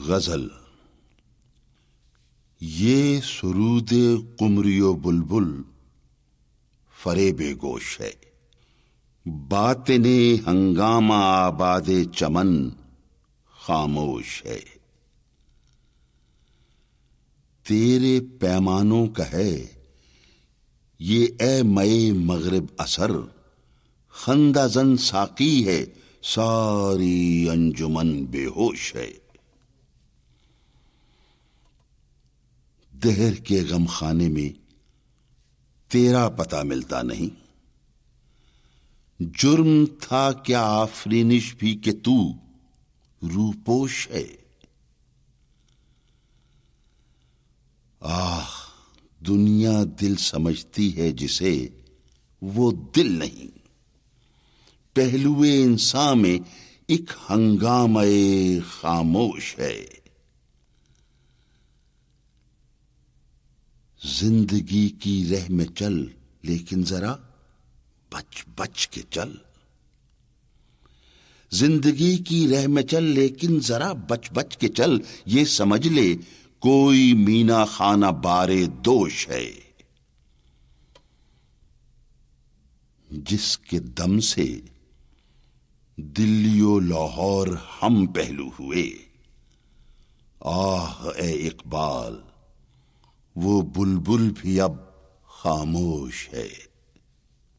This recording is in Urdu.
غزل. یہ سرود قمری و بلبل فریب گوش ہے، باطن ہنگامہ آباد چمن خاموش ہے. تیرے پیمانوں کا ہے یہ اے مئے مغرب اثر، خندہ زن ساقی ہے ساری انجمن بے ہوش ہے. دہر کے غم خانے میں تیرا پتہ ملتا نہیں، جرم تھا کیا آفرینش بھی کہ تو روپوش ہے. آہ دنیا دل سمجھتی ہے جسے وہ دل نہیں، پہلو انسان میں ایک ہنگامہ خاموش ہے. زندگی کی رہ میں چل لیکن ذرا بچ بچ کے چل، زندگی کی رہ میں چل لیکن ذرا بچ بچ کے چل. یہ سمجھ لے کوئی مینا خانہ بارے دوش ہے، جس کے دم سے دلی و لاہور ہم پہلو ہوئے. آہ اے اقبال وہ بلبل بھی اب خاموش ہے.